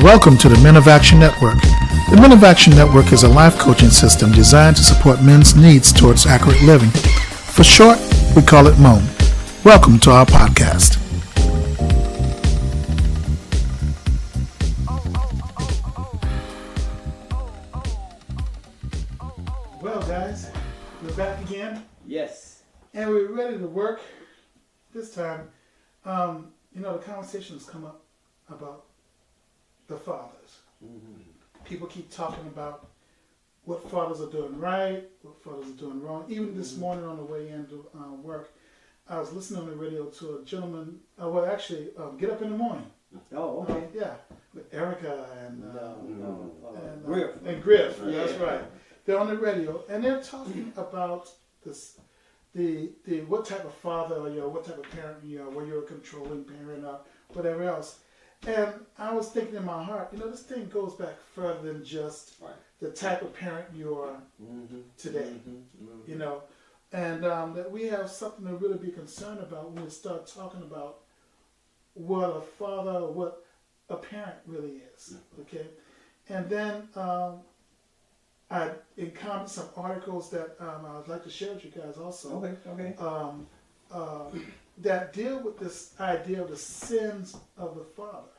Welcome to the Men of Action Network. The Men of Action Network is a life coaching system designed to support men's needs towards accurate living. For short, we call it MOAN. Welcome to our podcast. Well, guys, we're back again. Yes. And we're ready to work. This time, the conversation has come up about the fathers. Mm-hmm. People keep talking about what fathers are doing right, what fathers are doing wrong. Even this morning on the way into work, I was listening on the radio to a gentleman, Get Up in the Morning. Oh, okay. With Erica and Griff. And Griff, that's right. They're on the radio, and they're talking about this, the what type of father you are, what type of parent you are, whether you're a controlling parent or whatever else. And I was thinking in my heart, this thing goes back further than just the type of parent you are today, and that we have something to really be concerned about when we start talking about what a father or what a parent really is, okay? And then I encountered some articles that I'd like to share with you guys also. Okay. That deal with this idea of the sins of the father.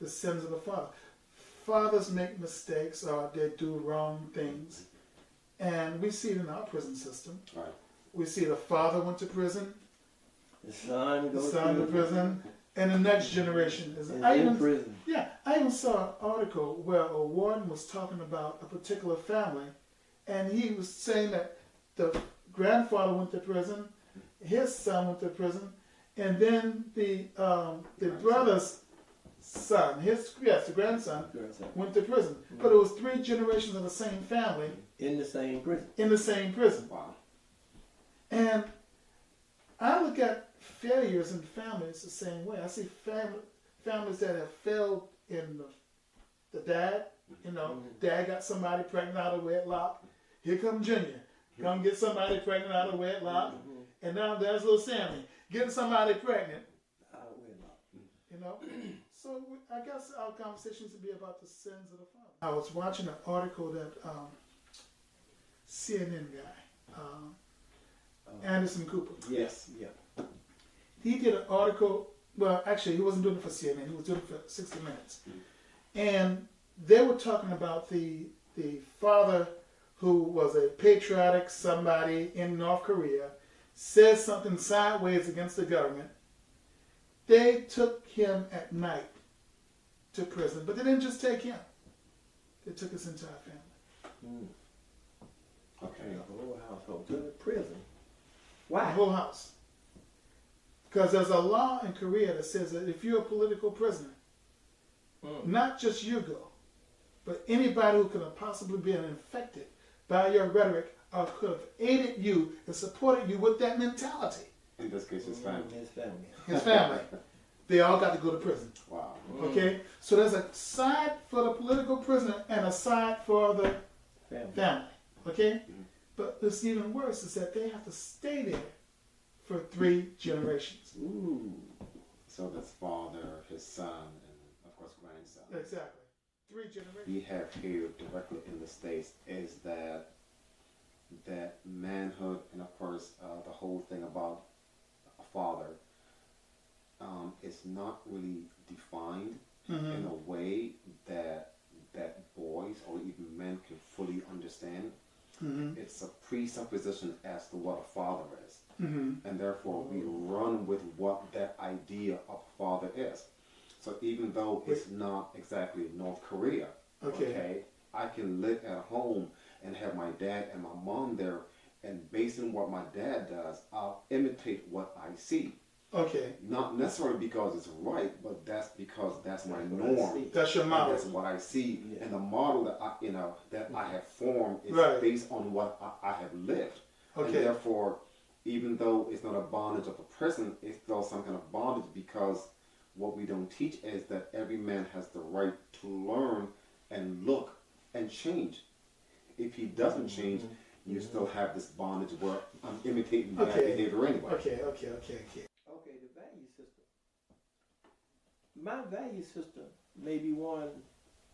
The sins of the father. Fathers make mistakes or they do wrong things. And we see it in our prison system. Right. We see the father went to prison, The son goes to prison, and the next generation is in prison. Yeah, I even saw an article where a warden was talking about a particular family, and he was saying that the grandfather went to prison, his son went to prison, and then the brother's son, the grandson, went to prison. But it was 3 generations of the same family In the same prison. Wow. And I look at failures in families the same way. I see families that have failed in the dad. Dad got somebody pregnant out of wedlock. Here comes Junior. Come get somebody pregnant out of wedlock. And now there's little Sammy getting somebody pregnant. Out of wedlock. So I guess our conversation should be about the sins of the father. I was watching an article that CNN guy, Anderson Cooper. Yes, yeah. He did an article, well, actually, he wasn't doing it for CNN, he was doing it for 60 Minutes. And they were talking about the father who was a patriotic somebody in North Korea, said something sideways against the government. They took him at night to prison, but they didn't just take him. They took his entire family. Okay, the whole household to the prison. Why? The whole house. Because there's a law in Korea that says that if you're a political prisoner, not just you go, but anybody who could have possibly been infected by your rhetoric or could have aided you and supported you with that mentality. In this case, his family. His family. They all got to go to prison. Wow. Okay? So there's a side for the political prisoner and a side for the family. Okay? But what's even worse is that they have to stay there for 3 generations. Ooh. So that's father, his son, and of course grandson. Exactly. 3 generations. We have here directly in the States is that manhood and of course the whole thing about a father is not really defined in a way that boys or even men can fully understand. It's a presupposition as to what a father is. And therefore we run with what that idea of father is. So even though it's not exactly North Korea, okay, I can live at home and have my dad and my mom there, and based on what my dad does, I'll imitate what I see. Okay. Not necessarily because it's right, but that's because that's my norm. That's your model. That's what I see, and the model that I have formed is based on what I have lived. Okay. And therefore, even though it's not a bondage of a person, it's still some kind of bondage because what we don't teach is that every man has the right to learn and look and change. If he doesn't change, you still have this bondage where I'm imitating bad behavior anyway. Okay. Okay, the value system. my value system may be one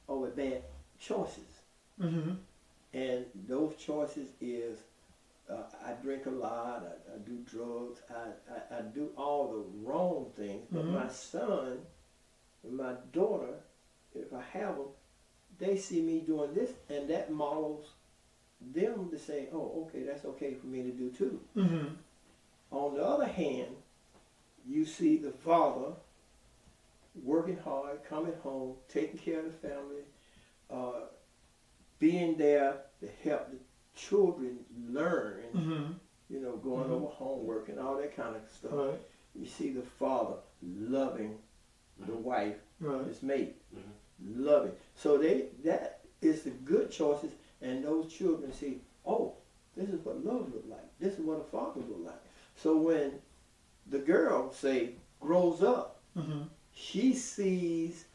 of bad choices. Mm-hmm. And those choices is I drink a lot, I do drugs, I do all the wrong things. But my son and my daughter, if I have them, they see me doing this, and that models them to say, oh, okay, that's okay for me to do too. Mm-hmm. On the other hand, you see the father working hard, coming home, taking care of the family, being there to help the children learn, you know, going over homework and all that kind of stuff. Right. You see the father loving the wife, Right. his mate, loving. So that is the good choices, and those children see, oh, this is what love look like. This is what a father look like. So when the girl, say, grows up, she sees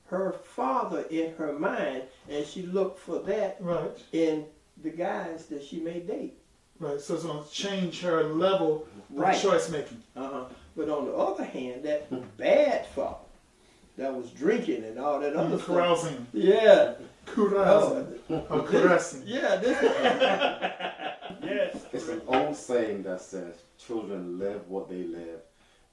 her father in her mind, and she look for that Right. in the guys that she may date. Right. So it's going to change her level Right. of choice making. But on the other hand, that bad father that was drinking and all that other stuff. Carousing. Yeah. Carousing. Or caressing. Yeah. This yes. It's an old saying that says, children live what they live,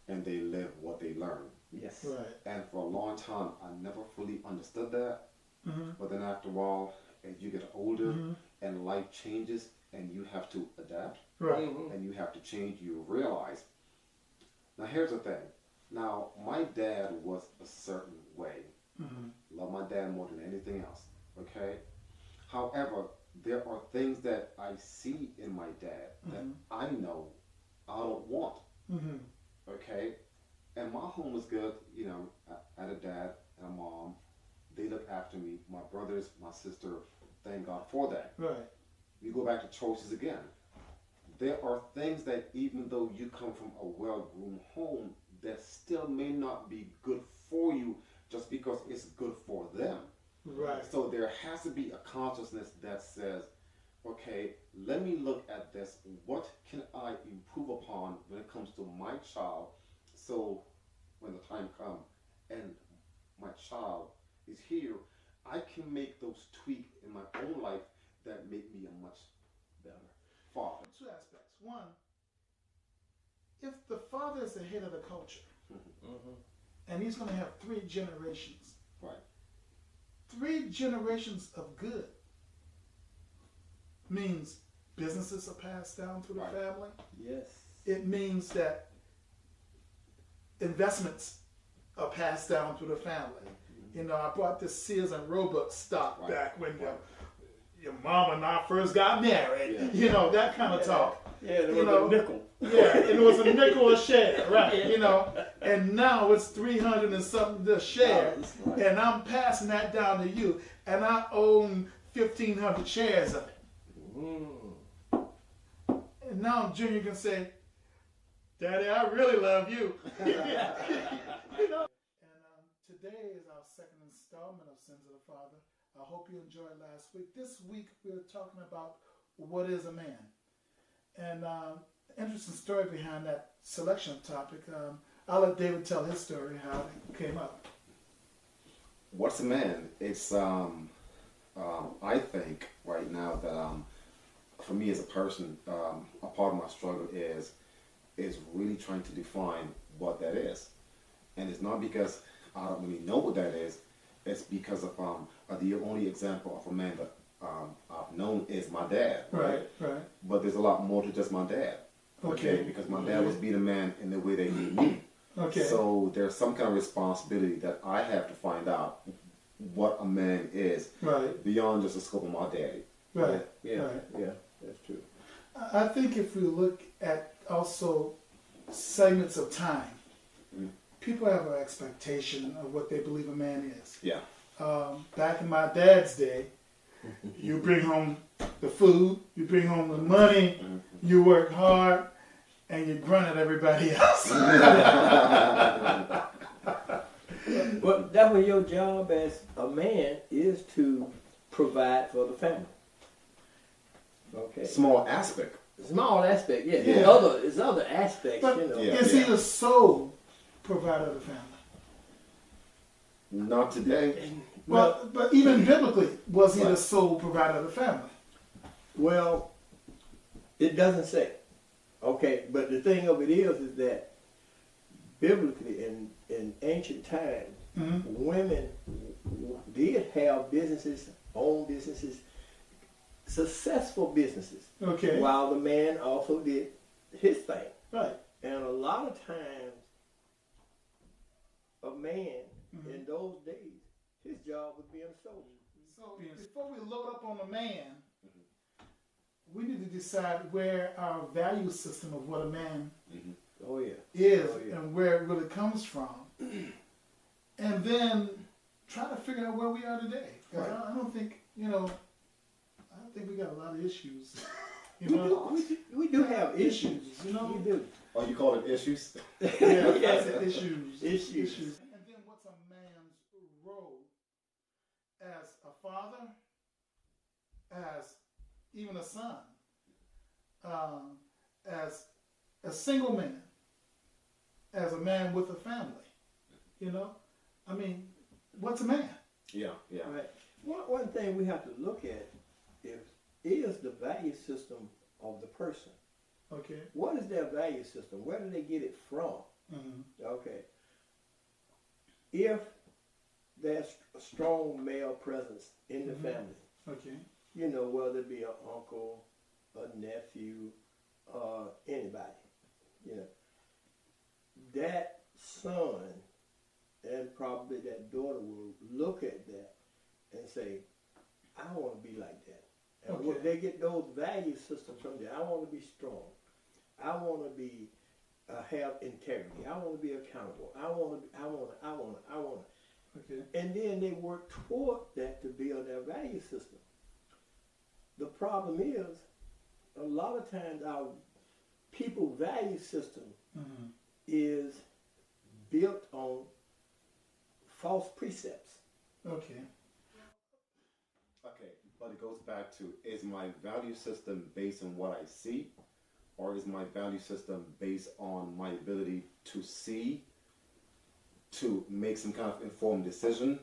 and they live what they learn. Yes. Right. And for a long time, I never fully understood that. But then after a while, as you get older and life changes and you have to adapt Right. and you have to change, you realize. Now here's the thing. Now, my dad was a certain way. Love my dad more than anything else. Okay? However, there are things that I see in my dad that I know I don't want. Okay? And my home was good. You know, I had a dad and a mom. They look after me. My brothers, my sister, thank God for that. Right. You go back to choices again. There are things that even though you come from a well-groomed home, that still may not be good for you just because it's good for them. Right. So there has to be a consciousness that says, okay, let me look at this. What can I improve upon when it comes to my child? So when the time comes and my child is here, I can make those tweaks in my own life that make me a much better father. Two aspects. One, if the father is the head of the culture, and he's going to have 3 generations, Right. 3 generations of good means businesses are passed down through the Right. family. Yes. It means that investments are passed down through the family. You know, I bought this Sears and Roebuck stock Right. back when Right. your mom and I first got married. Yeah. You know, that kind of talk. Yeah, there You was know, a nickel. Yeah, and it was a nickel a share, right? You know, and now it's 300 and something a share, Right. and I'm passing that down to you, and I own 1,500 shares of it. And now Junior can say, "Daddy, I really love you." You know. And today is our second installment of Sins of the Father. I hope you enjoyed last week. This week we're talking about what is a man. And interesting story behind that selection topic. I'll let David tell his story, how it came up. What's a man? It's I think right now that for me as a person, a part of my struggle is really trying to define what that is, and it's not because I don't really know what that is. It's because of the only example of a man that I've known is my dad. Right. But there's a lot more to just my dad. Okay. Because my dad was being a man in the way that he knew. Okay. So there's some kind of responsibility that I have to find out what a man is Right. beyond just the scope of my daddy. Right. Yeah. Right. Yeah. That's true. I think if we look at also segments of time, people have an expectation of what they believe a man is. Yeah. Back in my dad's day, you bring home the food, you bring home the money, you work hard, and you grunt at everybody else. Well, that was your job as a man, is to provide for the family. Okay. Small aspect. Small aspect, yeah. Yeah. There's other aspects, But you know. Yeah. is he the sole provider of the family? Not today. Well, but even biblically, was he the Right. sole provider of the family? Well, it doesn't say. Okay, but the thing of it is that biblically in ancient times, women did have businesses, own businesses, successful businesses, Okay. while the man also did his thing. Right. And a lot of times, a man in those days, his job was being a soldier. So before we load up on the man, we need to decide where our value system of what a man Oh yeah. is Oh, yeah. and where it really comes from, and then try to figure out where we are today. 'Cause Right. I don't think I don't think we got a lot of issues. You know, We do have issues. You know, We do. Oh, you call it issues? yeah, I said issues. Issues. And then what's a man's role as a father, as even a son, as a single man, as a man with a family? You know, I mean, what's a man? Yeah, yeah. Right. One thing we have to look at is the value system of the person. Okay. What is their value system? Where do they get it from? Okay. If there's a strong male presence in the family, Okay. you know, whether it be an uncle, a nephew, anybody, you know, that son and probably that daughter will look at that and say, I want to be like that. And Okay. when they get those value systems from there, I want to be strong. I want to be have integrity. I want to be accountable. I want to. Okay. And then they work toward that to build their value system. The problem is, a lot of times our people value system is built on false precepts. Okay. Okay, but it goes back to, is my value system based on what I see, or is my value system based on my ability to see, to make some kind of informed decision,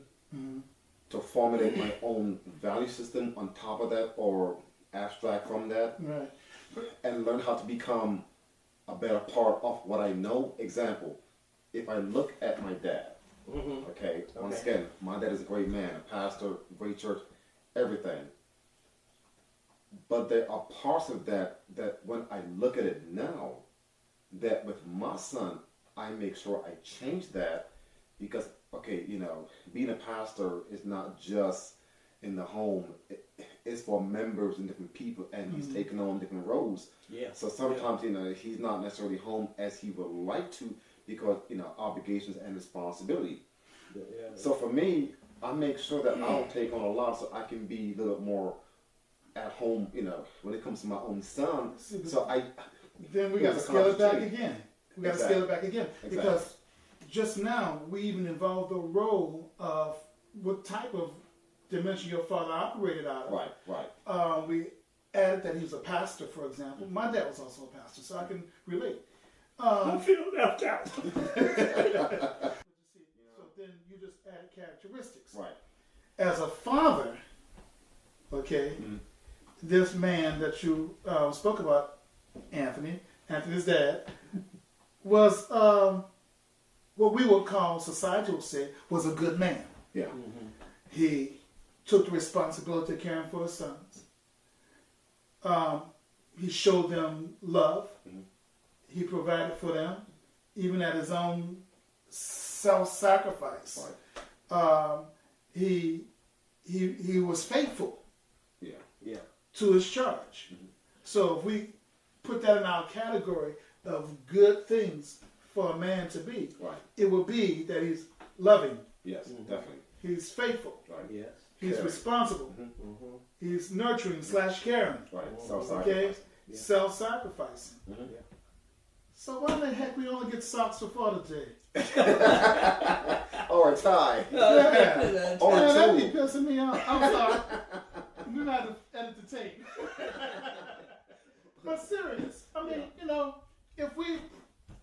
to formulate my own value system on top of that, or abstract from that, Right. and learn how to become a better part of what I know? Example, if I look at my dad, okay, once again, my dad is a great man, a pastor, great church, everything. But there are parts of that when I look at it now, that with my son, I make sure I change that, because, okay, you know, being a pastor is not just in the home. It's for members and different people, and he's taking on different roles. Yeah. So sometimes, you know, he's not necessarily home as he would like to, because, you know, obligations and responsibility. Yeah. So for me, I make sure that I don't take on a lot, so I can be a little bit more at home, you know, when it comes to my own son. So Then we got to There's a scale it back conversation. again. We got to Exactly. scale it back again. Exactly. Because just now, we even involved the role of what type of dimension your father operated out of. right. We added that he was a pastor, for example. My dad was also a pastor, so I can relate. I feel left out. So then you just added characteristics. Right. As a father, okay, this man that you spoke about, Anthony's dad, was what we would call, society would say, was a good man. Yeah. He took the responsibility of caring for his sons. He showed them love. He provided for them, even at his own self-sacrifice. Right. He was faithful Yeah. to his charge. So if we put that in our category of good things for a man to be, Right. it would be that he's loving, Yes. Definitely. he's faithful, Right. Yes. he's Caring. responsible, he's nurturing / caring, Right. okay, Self-sacrifice. self-sacrificing. Mhm. So why the heck we only get socks for Father's Day? Or a tie. Yeah. Or Man, that two. be pissing me off. I'm sorry. You know how to edit the tape. But serious. I mean, you know, if we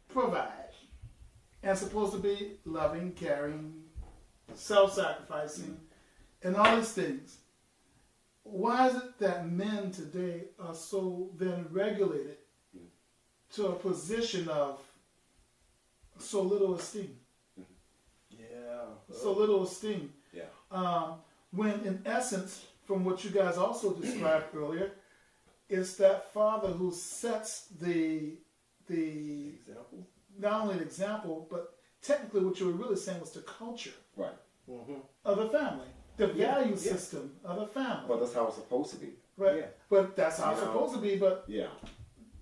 provide and supposed to be loving, caring, self-sacrificing, and all these things. Why is it that men today are so then regulated to a position of so little esteem? Yeah. So little esteem. Yeah. When in essence, from what you guys also described earlier, it's that father who sets the Example. not only an example, but technically what you were really saying was the culture Right. of the family, the value Yeah. system of the family. But that's how it's supposed to be. Right? Yeah. But that's how it's You know. supposed to be. But Yeah.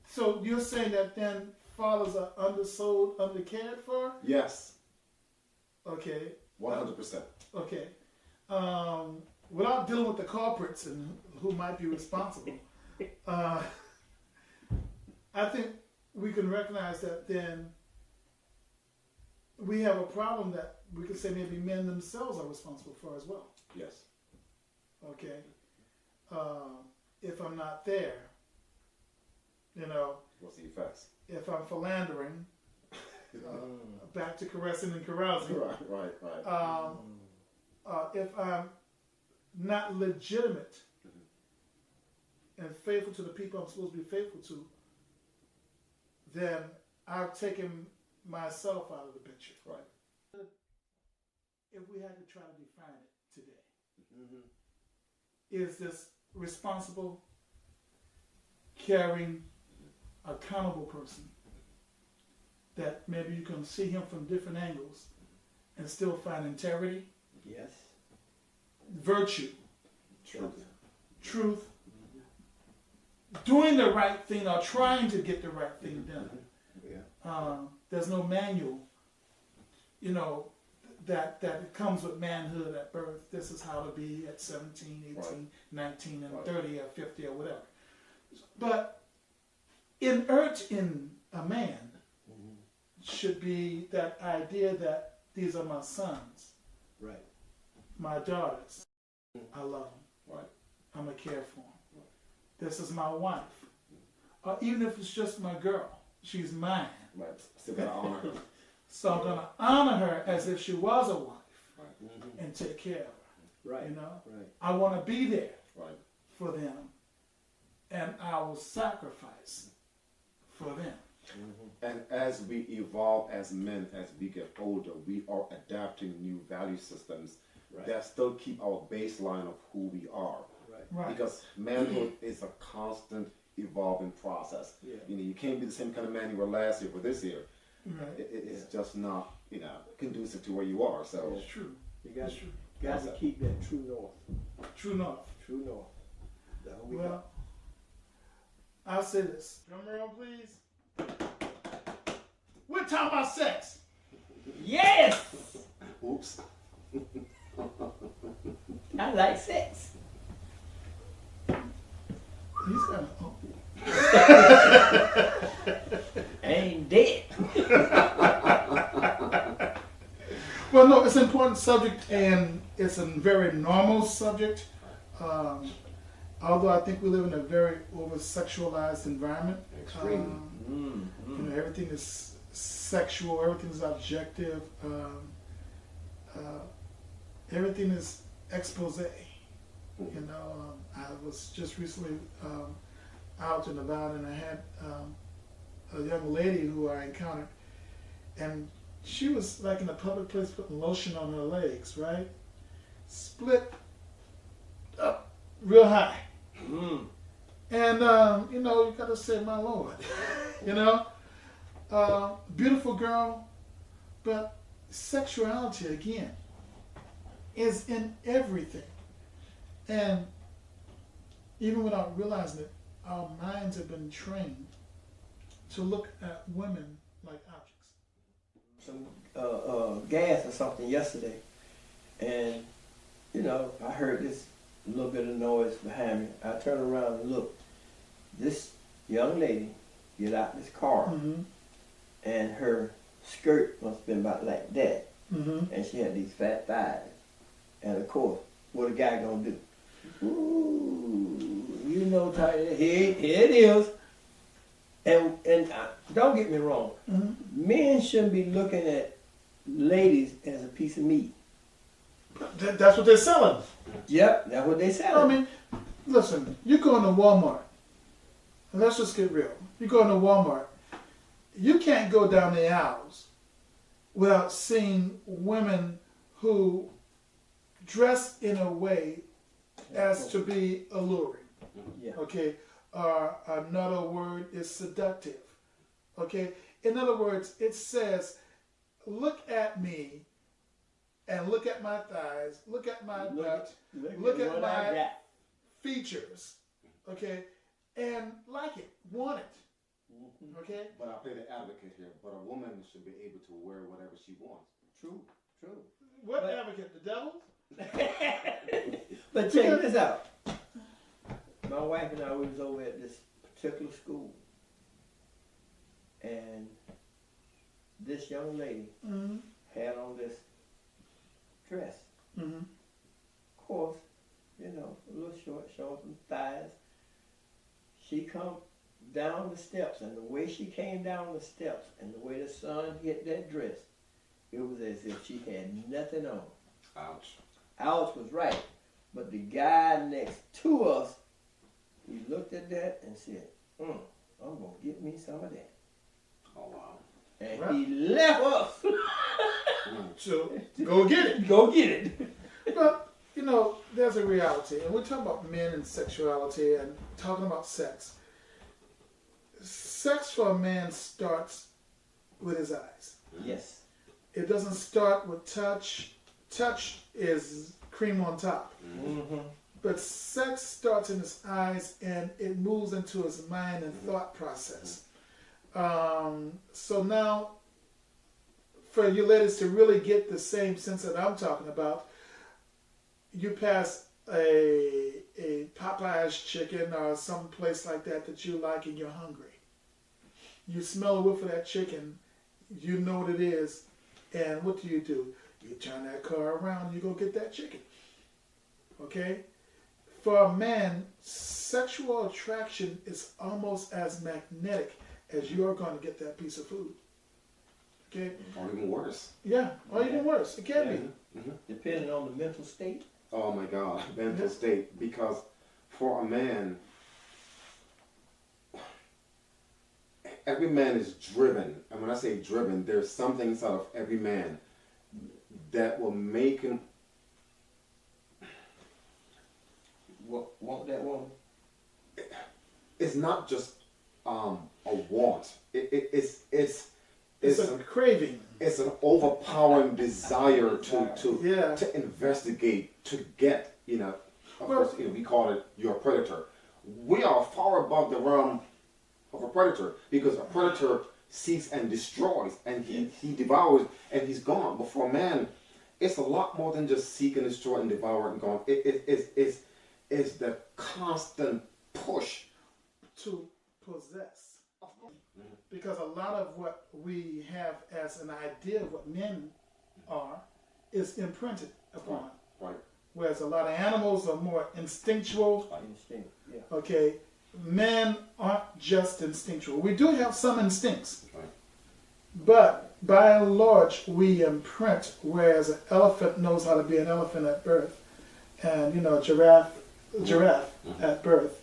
so you're saying that then fathers are undersold, undercared for? Yes. Okay. 100%. Okay. Without dealing with the culprits and who might be responsible, I think we can recognize that then we have a problem that we could say maybe men themselves are responsible for as well. Yes. Okay. If I'm not there, you know, What's the effects? if I'm philandering, back to caressing and carousing, Right. if I'm not legitimate and faithful to the people I'm supposed to be faithful to, then I've taken myself out of the picture. Right. If we had to try to define it today, is this responsible, caring, accountable person that maybe you can see him from different angles and still find integrity, Yes. virtue, Truth. doing the right thing or trying to get the right thing done. Yeah. There's no manual, you know, that comes with manhood at birth. This is how to be at 17, 18, Right. 19, and Right. 30 or 50 or whatever. But inherent in a man should be that idea that these are my sons, Right. my daughters. I love them. Right. I'm going to care for them. This is my wife. Or even if it's just my girl, she's mine. Right. Still gotta honor her. So I'm going to honor her as if she was a wife Right. and take care of her. Right. You know, Right. I want to be there Right. for them, and I will sacrifice for them. And as we evolve as men, as we get older, we are adapting new value systems Right. that still keep our baseline of who we are. Right. Right. Because manhood is a constant evolving process. Yeah. You know, you can't be the same kind of man you were last year for this year. Right. It's just not, conducive to where you are. So It's true. You got It's true. to keep that true north. True enough. True north. That's what we got. Well, I'll say this. Drum roll, please. We're talking about sex. Yes! oops. I like sex. He's kind of. Ain't dead. Well, no, it's an important subject, and it's a very normal subject. Although I think we live in a very over-sexualized environment. Extreme. You know, everything is sexual, everything is objective, everything is expose. You know, I was just recently out and about, and I had a young lady who I encountered, and she was like in a public place putting lotion on her legs, right? Split up real high. And, you know, you gotta say, my Lord, you know? Beautiful girl, but sexuality, again, is in everything. And even without realizing it, our minds have been trained to look at women like objects. Some gas or something yesterday, and I heard this little bit of noise behind me. I turned around and looked. This young lady get out this car, and her skirt must have been about like that, and she had these fat thighs. And of course, what a guy gonna do? Ooh, Tyler, here it is. And don't get me wrong, men shouldn't be looking at ladies as a piece of meat. That's what they're selling. Yep, that's what they said. I mean, listen, you go into Walmart, and let's just get real. You go into Walmart, you can't go down the aisles without seeing women who dress in a way as to be alluring. Yeah. Okay, another word is seductive. Okay, in other words, it says, look at me and look at my thighs, look at my butt, look at what my I got. features, okay, and like it, want it, okay? But I play the advocate here. But a woman should be able to wear whatever she wants. True, true. What But- advocate? The devil? But check this out. My wife and I was over at this particular school, and this young lady Mm-hmm. had on this dress. Mm-hmm. Of course, you know, a little short, showing some thighs. She come down the steps, and the way she came down the steps, and the way the sun hit that dress, it was as if she had nothing on. Ouch. Alice was right, but the guy next to us, he looked at that and said, I'm gonna get me some of that. Oh wow. And Right. he left us. So go get it. Go get it. But you know, there's a reality, and we're talking about men and sexuality and talking about sex. Sex for a man starts with his eyes. Yes. It doesn't start with touch. Touch is cream on top. Mm-hmm. But sex starts in his eyes and it moves into his mind and thought process. So now, for you ladies to really get the same sense that I'm talking about, you pass a Popeye's chicken or some place like that you like and you're hungry. You smell a whiff of that chicken, you know what it is, and what do? You turn that car around and you go get that chicken. Okay? For a man, sexual attraction is almost as magnetic as you're going to get that piece of food. Okay? Or even worse. Yeah, or even worse. It can be. Depending on the mental state. Oh my God, mental state. Because for a man, every man is driven. And when I say driven, there's something inside of every man that will make him. Want that woman? It's not just a want. It's a craving. It's an overpowering desire to investigate, to get, of course, we call it your predator. We are far above the realm of a predator because a predator seeks and destroys and he devours and he's gone. But for a man, it's a lot more than just seek and destroy and devour and gone. It's the constant push To possess. Because a lot of what we have as an idea of what men are is imprinted upon. Right. Whereas a lot of animals are more instinctual. Instinct, yeah. Okay, men aren't just instinctual. We do have some instincts. Right. But by and large, we imprint, whereas an elephant knows how to be an elephant at birth. And, giraffe at birth.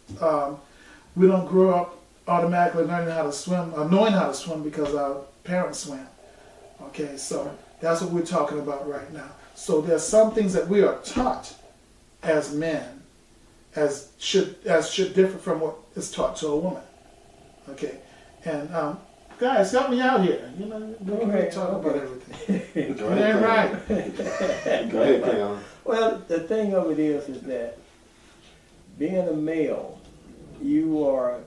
We don't grow up automatically learning how to swim or knowing how to swim because our parents swam. Okay, so that's what we're talking about right now. So there's some things that we are taught as men as should differ from what is taught to a woman. Okay, and guys, help me out here. We can really talk about everything. Go It ahead, ain't Crayon. right. Go ahead, Crayon. Well, the thing of it is that being a male, you are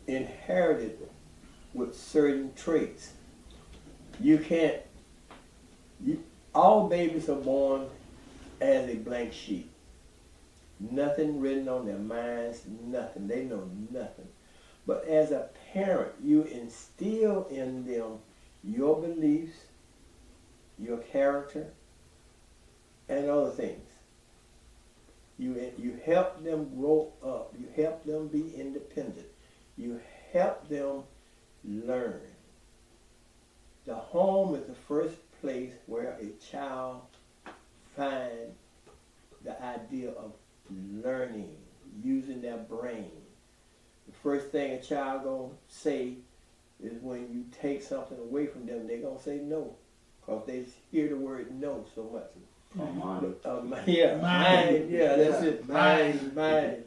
inherited with certain traits. All babies are born as a blank sheet. Nothing written on their minds, nothing. They know nothing. But as a parent, you instill in them your beliefs, your character, and other things. You help them grow up. You help them be independent. You help them learn. The home is the first place where a child find the idea of learning, using their brain. The first thing a child gonna say is when you take something away from them, they gonna say no, cause they hear the word no so much. Yeah, mine. Yeah, that's it. Mine.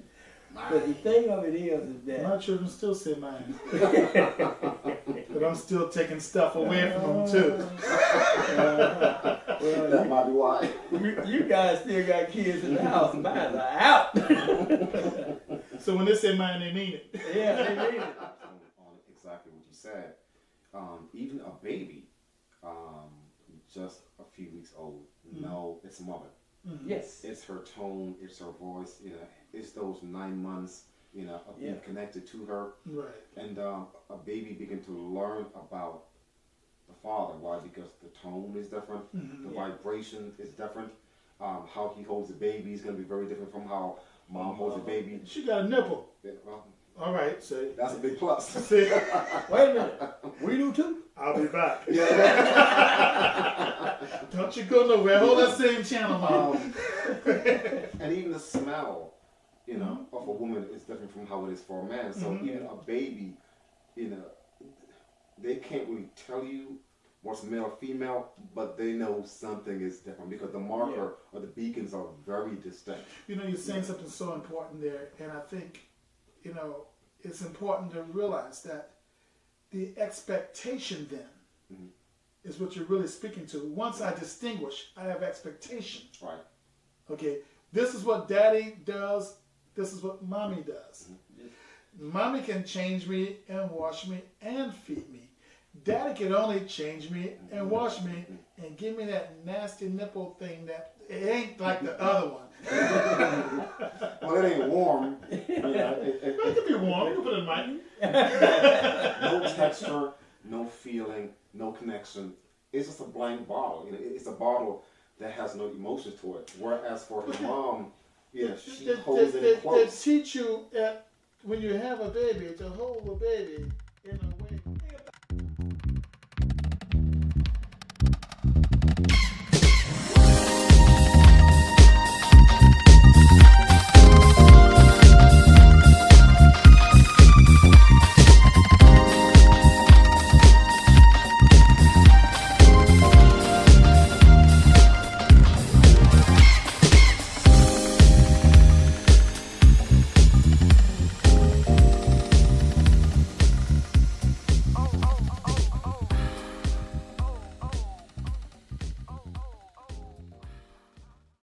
But the thing of it is that My children still say mine. But I'm still taking stuff away from them too. well, That might be why. you guys still got kids in the house. Mine are out. So when they say mine, they mean it. Yeah, they mean it. On exactly what you said. Even a baby, just a few weeks old, know its mother. Yes. It's her tone, it's her voice, it's those 9 months, of being connected to her. Right. And a baby begin to learn about the father. Why? Because the tone is different, the vibration is different. How he holds the baby is going to be very different from how mom holds the baby. She got a nipple. Well, All right, so that's a big plus. see, Wait a minute. We do too. I'll be back. Don't you go nowhere. Hold that same channel, Mom. And even the smell, of a woman is different from how it is for a man. So even a baby, they can't really tell you what's male or female, but they know something is different because the marker or the beacons are very distinct. You're saying something so important there, and I think, it's important to realize that the expectation then is what you're really speaking to. Once I distinguish, I have expectation. Right. Okay, this is what daddy does, this is what mommy does. Mommy can change me and wash me and feed me. Daddy can only change me and wash me and give me that nasty nipple thing that it ain't like the other one. Well, it ain't warm. It can be warm, you can put it in mine. No texture, no feeling, no connection. It's just a blank bottle. It's a bottle that has no emotions to it. Whereas for his mom, she holds it They close. teach you when you have a baby to hold a baby